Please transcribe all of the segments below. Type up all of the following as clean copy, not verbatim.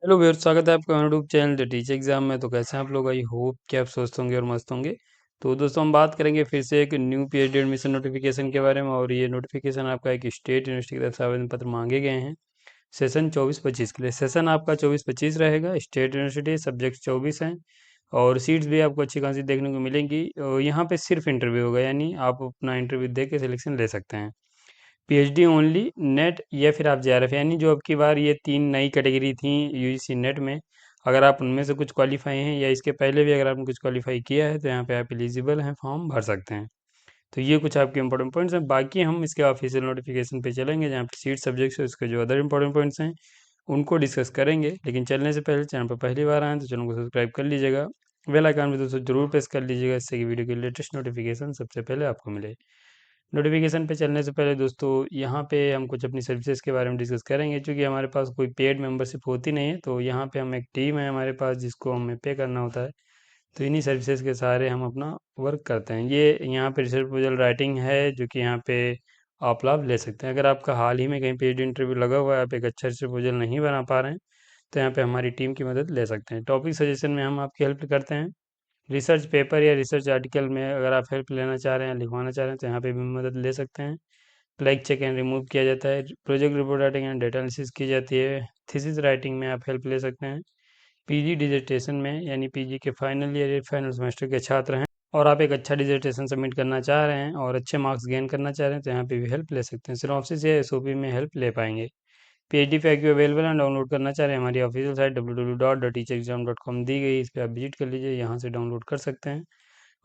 Hello viewers, स्वागत है आपका YouTube channel the teacher exam में। तो कैसे हैं आप लोग? आई होप कि आप स्वस्थ होंगे और मस्त होंगे। तो दोस्तों, हम बात करेंगे फिर से एक न्यू पीएचडी एडमिशन नोटिफिकेशन के बारे में। और ये नोटिफिकेशन आपका एक स्टेट यूनिवर्सिटी की तरफ से आवेदन पत्र मांगे गए हैं सेशन 24-25 के लिए। सेशन आपका 24-25 रहेगा। स्टेट यूनिवर्सिटी, सब्जेक्ट 24 हैं और सीट्स भी आपको अच्छी खासी देखने को मिलेंगी। और यहाँ पे सिर्फ इंटरव्यू होगा, यानी आप अपना इंटरव्यू दे के सिलेक्शन ले सकते हैं। पीएचडी ओनली, नेट या फिर आप जेआरएफ, यानी जो अब की बार ये 3 नई कैटेगरी थी यूजीसी नेट में, अगर आप उनमें से कुछ क्वालिफाई हैं या इसके पहले भी अगर आपने कुछ क्वालिफाई किया है तो यहाँ पे आप एलिजिबल हैं, फॉर्म भर सकते हैं। तो ये कुछ आपके इंपॉर्टेंट पॉइंट्स हैं। बाकी हम इसके ऑफिशियल नोटिफिकेशन पे चलेंगे जहाँ पे सीट सब्जेक्ट्स है, उसके जो अदर इंपॉर्टेंट पॉइंट्स हैं उनको डिस्कस करेंगे। लेकिन चलने से पहले चैनल पर पहली बार आए तो चैनल को सब्सक्राइब कर लीजिएगा, बेल आइकन भी दोस्तों जरूर प्रेस कर लीजिएगा, इससे कि वीडियो की लेटेस्ट नोटिफिकेशन सबसे पहले आपको मिले। नोटिफिकेशन पे चलने से पहले दोस्तों, यहाँ पे हम कुछ अपनी सर्विसेज के बारे में डिस्कस करेंगे। क्योंकि हमारे पास कोई पेड मेंबरशिप होती नहीं है, तो यहाँ पे हम एक टीम है हमारे पास जिसको हमें पे करना होता है। तो इन्हीं सर्विसेज के सहारे हम अपना वर्क करते हैं। ये यहाँ पे रिसर्च प्रपोजल राइटिंग है जो कि यहाँ पे आप लाभ ले सकते हैं। अगर आपका हाल ही में कहीं पीएचडी इंटरव्यू लगा हुआ है, आप एक अच्छा रिसर्च प्रपोजल नहीं बना पा रहे हैं, तो यहाँ पे हमारी टीम की मदद ले सकते हैं। टॉपिक सजेशन में हम आपकी हेल्प करते हैं। रिसर्च पेपर या रिसर्च आर्टिकल में अगर आप हेल्प लेना चाह रहे हैं, लिखवाना चाह रहे हैं, तो यहाँ पे भी मदद ले सकते हैं। फ्लैग चेक एंड रिमूव किया जाता है। Project report writing and data analysis की जाती है। थीसिस राइटिंग में आप हेल्प ले सकते हैं। पीजी डिसर्टेशन में, यानी पीजी के फाइनल ईयर या फाइनल सेमेस्टर के छात्र हैं और आप एक अच्छा डिसर्टेशन सबमिट करना चाह रहे हैं और अच्छे मार्क्स गेन करना चाह रहे हैं, तो यहाँ पे भी हेल्प ले सकते हैं। सिनॉप्सिस या एसओपी में हेल्प ले पाएंगे। पीएचडी फैक्यू अवेलेबल है, डाउनलोड करना चाह रहे हैं, हमारी ऑफिशियल साइट www.teacherexam.com दी गई, इस पर आप विजिट कर लीजिए, यहाँ से डाउनलोड कर सकते हैं।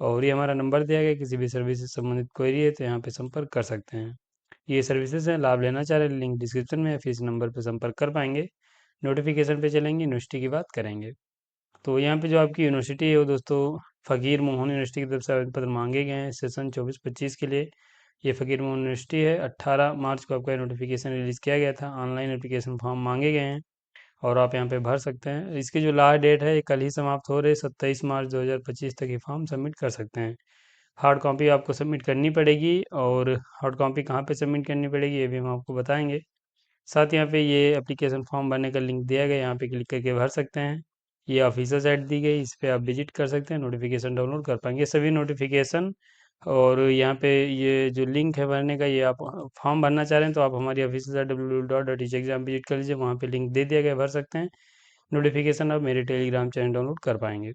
और ये हमारा नंबर दिया गया, किसी भी सर्विस से संबंधित क्वेरी है तो यहाँ पे संपर्क कर सकते हैं। ये सर्विसेज हैं, लाभ लेना चाह रहे हैं, लिंक डिस्क्रिप्शन में है, फिर इस नंबर पर संपर्क कर पाएंगे। नोटिफिकेशन पे चलेंगे, यूनिवर्सिटी की बात करेंगे। तो यहाँ पे जो आपकी यूनिवर्सिटी है वो दोस्तों फ़कीर मोहन यूनिवर्सिटी की तरफ से आवेदन पत्र मांगे गए हैं सेशन 24-25 के लिए। ये फ़कीर मोहन यूनिवर्सिटी है। 18 मार्च को आपका नोटिफिकेशन रिलीज़ किया गया था। ऑनलाइन एप्लीकेशन फॉर्म मांगे गए हैं और आप यहाँ पे भर सकते हैं। इसकी जो लास्ट डेट है ये कल ही समाप्त हो रही है, 27 मार्च 2025 तक ये फॉर्म सबमिट कर सकते हैं। हार्ड कॉपी आपको सबमिट करनी पड़ेगी। और हार्ड कॉपी कहाँ पे सबमिट करनी पड़ेगी ये भी हम आपको बताएंगे। साथ ही यहाँ पे ये एप्लीकेशन फॉर्म भरने का लिंक दिया गया है, यहाँ पे क्लिक करके भर सकते हैं। ये ऑफिशियल साइट दी गई, इस पे आप विजिट कर सकते हैं, नोटिफिकेशन डाउनलोड कर पाएंगे सभी नोटिफिकेशन। और यहाँ पे ये जो लिंक है भरने का, ये आप फॉर्म भरना चाह रहे हैं तो आप हमारी ऑफिशियल साइट www.teacherexam विजिट कर लीजिए, वहाँ पे लिंक दे दिया गया, भर सकते हैं। नोटिफिकेशन आप मेरे टेलीग्राम चैनल डाउनलोड कर पाएंगे।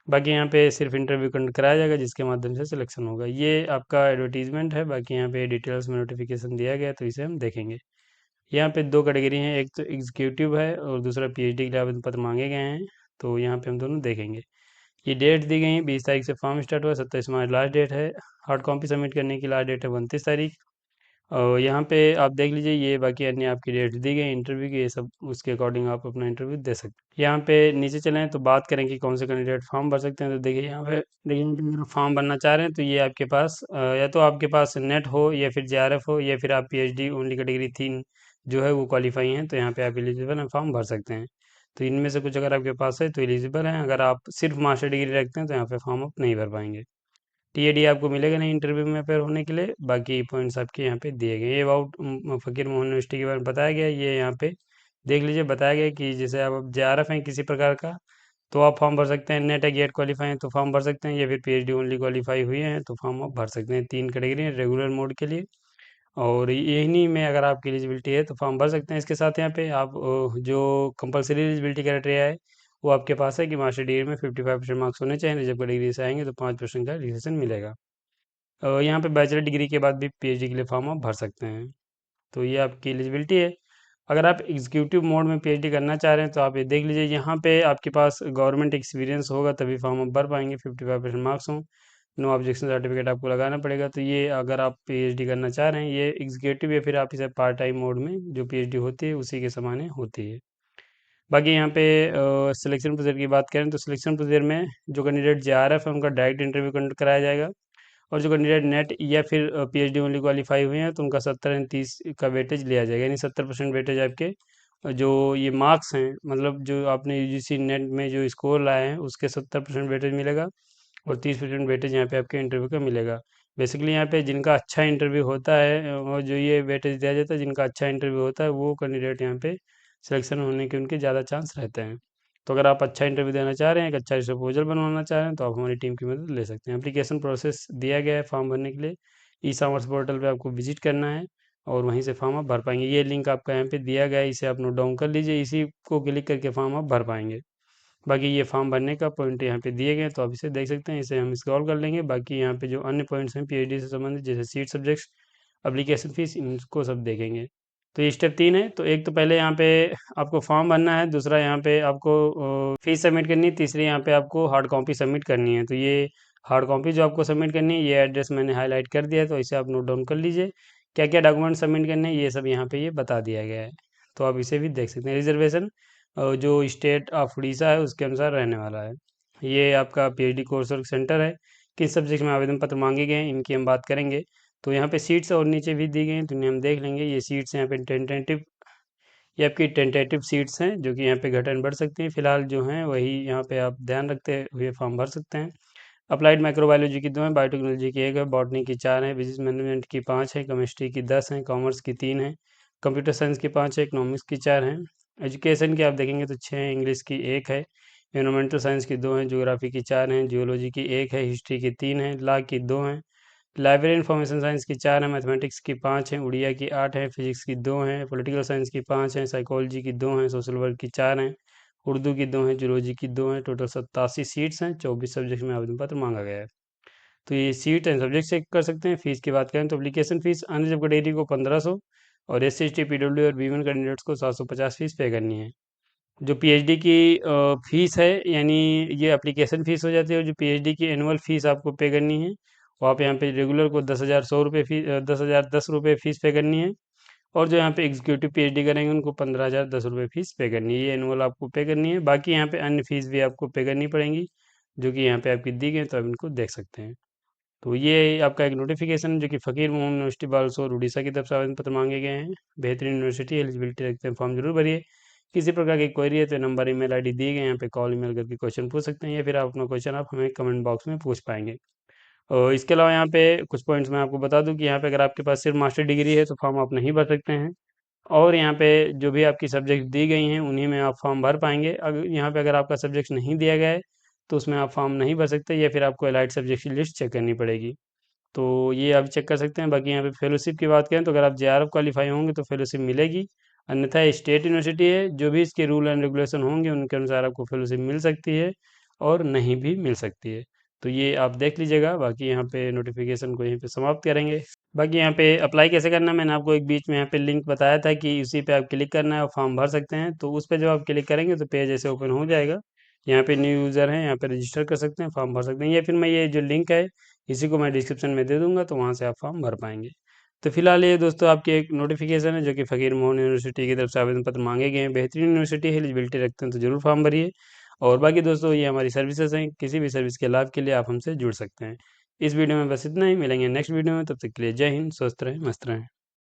बाकी यहाँ पे सिर्फ इंटरव्यू कंडक्ट कराया जाएगा जिसके माध्यम से सिलेक्शन होगा। ये आपका एडवर्टीजमेंट है। बाकी यहाँ पे डिटेल्स में नोटिफिकेशन दिया गया है, तो इसे हम देखेंगे। यहाँ पे दो कैटेगरी हैं, एक तो एग्जीक्यूटिव है और दूसरा पीएचडी के लिए आवेदन पत्र मांगे गए हैं। तो यहाँ पे हम दोनों देखेंगे। ये डेट दी गई है, 20 तारीख से फॉर्म स्टार्ट हुआ, 27 मार्च लास्ट डेट है। हार्ड कॉपी सबमिट करने की लास्ट डेट है 29 तारीख। और यहाँ पे आप देख लीजिए, ये बाकी अन्य आपकी डेट दी गई इंटरव्यू की, ये सब उसके अकॉर्डिंग आप अपना इंटरव्यू दे सकते हैं। यहाँ पे नीचे चलें तो बात करें कि कौन से कैंडिडेट फॉर्म भर सकते हैं। तो देखिए यहाँ पे देखिए, अगर फॉर्म भरना चाह रहे हैं तो ये आपके पास या तो आपके पास नेट हो या फिर जेआरएफ हो या फिर आप पीएचडी ओनली कैटेगरी 3 जो है वो क्वालिफाई हैं, तो यहाँ पे आप एलिजिबल हैं, फॉर्म भर सकते हैं। तो इनमें से कुछ अगर आपके पास है तो एलिजिबल हैं। अगर आप सिर्फ मास्टर डिग्री रखते हैं तो यहाँ पे फॉर्म आप नहीं भर पाएंगे। टीएडी आपको मिलेगा नहीं इंटरव्यू में अपेयर होने के लिए। बाकी पॉइंट्स आपके यहाँ पे दिए गए। ये अबाउट फ़कीर मोहन यूनिवर्सिटी के बारे में बताया गया है। ये यहाँ पे देख लीजिए, बताया गया है कि जैसे आप जेआरएफ हैं किसी प्रकार का तो आप फॉर्म भर सकते हैं, नेट है गेट क्वालिफाई हैं तो फॉर्म भर सकते हैं, या फिर पीएचडी ओनली क्वालिफाई हुए हैं तो फॉर्म आप भर सकते हैं। 3 कैटेगरी है रेगुलर मोड के लिए। और इन्हीं में अगर आपकी एलिजिबिलिटी है तो फॉर्म भर सकते हैं। इसके साथ यहाँ पे आप जो कंपलसरी एलिजिबिलिटी क्राइटेरिया है वो आपके पास है कि मास्टर डिग्री में 55% मार्क्स होने चाहिए। जब डिग्री से आएंगे तो 5% का रिलेक्सेशन मिलेगा। यहाँ पे बैचलर डिग्री के बाद भी पीएचडी के लिए फॉर्म आप भर सकते हैं। तो ये आपकी एलिजिबिलिटी है। अगर आप एग्जीक्यूटिव मोड में पीएचडी करना चाह रहे हैं तो आप ये देख लीजिए, यहाँ पे आपके पास गवर्नमेंट एक्सपीरियंस होगा तभी फॉर्म आप भर पाएंगे, 55% मार्क्स हों, नो ऑब्जेक्शन सर्टिफिकेट आपको लगाना पड़ेगा। तो ये अगर आप पीएचडी करना चाह रहे हैं, ये एग्जीक्यूटिव या फिर आप इसे पार्ट टाइम मोड में जो पीएचडी होती है उसी के समान होती है। बाकी यहाँ पे सिलेक्शन प्रोसीजर की बात करें तो सिलेक्शन प्रोसीजर में जो कैंडिडेट जेआरएफ है उनका डायरेक्ट इंटरव्यू कंडक्ट कराया जाएगा। और जो कैंडिडेट नेट या फिर पीएचडी ओनली क्वालिफाई हुए हैं तो उनका 70-30 का वेटेज लिया जाएगा, यानी 70% वेटेज आपके जो ये मार्क्स हैं, मतलब जो आपने यूजीसी नेट में जो स्कोर लाए हैं उसके 70% वेटेज मिलेगा और 30% वेटेज यहाँ पे आपके इंटरव्यू का मिलेगा। बेसिकली यहाँ पे जिनका अच्छा इंटरव्यू होता है और जो ये वेटेज दिया जाता है, जिनका अच्छा इंटरव्यू होता है वो कैंडिडेट यहाँ पे सिलेक्शन होने के उनके ज़्यादा चांस रहते हैं। तो अगर आप अच्छा इंटरव्यू देना चाह रहे हैं, एक अच्छा प्रपोजल बनवाना चाह रहे हैं, तो आप हमारी टीम की मदद ले सकते हैं। एप्लीकेशन प्रोसेस दिया गया है फॉर्म भरने के लिए, ई कॉमर्स पोर्टल पे आपको विजिट करना है और वहीं से फॉर्म आप भर पाएंगे। ये लिंक आपका यहाँ पे दिया गया है, इसे आप नोट डाउन कर लीजिए, इसी को क्लिक करके फॉर्म आप भर पाएंगे। बाकी ये फॉर्म भरने का पॉइंट यहाँ पे दिए गए हैं, तो आप इसे देख सकते हैं, इसे हम स्क्रॉल कर लेंगे। बाकी यहाँ पे जो अन्य पॉइंट्स हैं पीएचडी से संबंधित, जैसे सीट सब्जेक्ट्स, एप्लीकेशन फीस, इनको सब देखेंगे। तो ये स्टेप 3 है। तो एक तो पहले यहाँ पे आपको फॉर्म भरना है, दूसरा यहाँ पे आपको फीस सबमिट करनी है, तीसरी यहाँ पे आपको हार्ड कॉपी सबमिट करनी है। तो ये हार्ड कॉपी जो आपको सबमिट करनी है, ये एड्रेस मैंने हाईलाइट कर दिया है, तो इसे आप नोट डाउन कर लीजिए। क्या क्या डॉक्यूमेंट सबमिट करने हैं ये सब यहाँ पे ये बता दिया गया है, तो आप इसे भी देख सकते हैं। रिजर्वेशन जो स्टेट ऑफ उड़ीसा है उसके अनुसार रहने वाला है। ये आपका पीएचडी कोर्स वर्क सेंटर है। किस सब्जेक्ट में आवेदन पत्र मांगे गए हैं इनकी हम बात करेंगे। तो यहाँ पे सीट्स और नीचे भी दी गई हैं, तो इन्हें हम देख लेंगे। ये सीट्स यहाँ पे टेंटेटिव, ये आपकी टेंटेटिव सीट्स हैं जो कि यहाँ पे घट एंड बढ़ सकती हैं। फिलहाल जो हैं वही यहाँ पे आप ध्यान रखते हुए फॉर्म भर सकते हैं। अप्लाइड माइक्रोबायोलॉजी की 2 हैं, बायोटेक्नोलॉजी की 1 है, बॉटनी की 4 है, बिजनेस मैनेजमेंट की 5 है, केमिस्ट्री की 10 है, कॉमर्स की 3 है, कंप्यूटर साइंस की 5 है, इकोनॉमिक्स की 4 हैं। एजुकेशन की आप देखेंगे तो 6 हैं, इंग्लिश की 1 है, एनवायरमेंटल साइंस की 2 हैं, ज्योग्राफी की 4 हैं, जियोलॉजी की 1 है, हिस्ट्री की 3 है, लॉ की 2 हैं, लाइब्रेरी इंफॉर्मेशन साइंस की 4 है, मैथमेटिक्स की 5 हैं, उड़िया की 8 है, फिजिक्स की 2 हैं, पॉलिटिकल साइंस की 5 हैं, साइकोलॉजी की 2 हैं, सोशल वर्क की 4 हैं, उर्दू की 2 हैं, जूलॉजी की 2 हैं। टोटल 87 सीट्स हैं, 24 सब्जेक्ट में आवेदन पत्र मांगा गया है। तो ये सीट एंड सब्जेक्ट चेक कर सकते हैं। फीस की बात करें तो एप्लीकेशन फीस अनरिजर्व कैटेगरी को 1500 और SC ST PW और वीमेन कैंडिडेट्स को 750 फीस पे करनी है। जो पीएचडी की फीस है, यानी ये एप्लीकेशन फीस हो जाती है, और जो पीएचडी की एनुअल फीस आपको पे करनी है वो आप यहाँ पे रेगुलर को 10,100 रुपये फीस, 10,010 रुपये फीस पे करनी है। और जो यहाँ पे एग्जीक्यूटिव पीएचडी करेंगे उनको 15,010 रुपये फीस पे करनी है। ये एनुअल आपको पे करनी है। बाकी यहाँ पे अन्य फीस भी आपको पे करनी पड़ेंगी, जो कि यहाँ पे आपकी दी गई, तो आप इनको देख सकते हैं। तो ये आपका एक नोटिफिकेशन जो कि फ़कीर मोहम्मद यूनिवर्सिटी बालसोर उड़ीसा की तरफ से आवेदन पत्र मांगे गए हैं। बेहतरीन यूनिवर्सिटी, एलिजिबिलिटी रखते हैं, फॉर्म जरूर भरिए। किसी प्रकार की क्वेरी है तो नंबर ईमेल आईडी दी गए, यहाँ पे कॉल ईमेल करके क्वेश्चन पूछ सकते हैं, या फिर आप अपना क्वेश्चन आप हमें कमेंट बॉक्स में पूछ पाएंगे। और इसके अलावा यहाँ पे कुछ पॉइंट्स मैं आपको बता दूं कि यहाँ पे अगर आपके पास सिर्फ मास्टर डिग्री है तो फॉर्म आप नहीं भर सकते हैं। और यहाँ पे जो भी आपकी सब्जेक्ट दी गई हैं उन्हीं में आप फॉर्म भर पाएंगे। अगर यहाँ पे अगर आपका सब्जेक्ट नहीं दिया गया है तो उसमें आप फॉर्म नहीं भर सकते, या फिर आपको एलाइड सब्जेक्ट की लिस्ट चेक करनी पड़ेगी। तो ये आप चेक कर सकते हैं। बाकी यहाँ पे फेलोशिप की बात करें तो अगर आप JRF क्वालिफाई होंगे तो फेलोशिप मिलेगी, अन्यथा स्टेट यूनिवर्सिटी है, जो भी इसके रूल एंड रेगुलेशन होंगे उनके अनुसार आपको फेलोशिप मिल सकती है और नहीं भी मिल सकती है। तो ये आप देख लीजिएगा। बाकी यहाँ पे नोटिफिकेशन को यहीं पे समाप्त करेंगे। बाकी यहाँ पे अप्लाई कैसे करना है, मैंने आपको एक बीच में यहाँ पे लिंक बताया था कि उसी पे आप क्लिक करना है और फॉर्म भर सकते हैं। तो उस पे जब आप क्लिक करेंगे तो पेज ऐसे ओपन हो जाएगा। यहाँ पे न्यू यूज़र हैं, यहाँ पे रजिस्टर कर सकते हैं, फॉर्म भर सकते हैं, या फिर मैं ये जो लिंक है इसी को मैं डिस्क्रिप्शन में दे दूंगा, तो वहाँ से आप फॉर्म भर पाएंगे। तो फिलहाल ये दोस्तों आपकी एक नोटिफिकेशन है जो कि फ़कीर मोहन यूनिवर्सिटी की तरफ से आवेदन पत्र मांगे गए हैं। बेहतरीन यूनिवर्सिटी है, एलिजिबिलिटी रखते हैं तो जरूर फॉर्म भरिए। और बाकी दोस्तों ये हमारी सर्विसेज हैं, किसी भी सर्विस के लाभ के लिए आप हमसे जुड़ सकते हैं। इस वीडियो में बस इतना ही, मिलेंगे नेक्स्ट वीडियो में, तब तक के लिए जय हिंद, स्वस्थ रहें, मस्त रहें।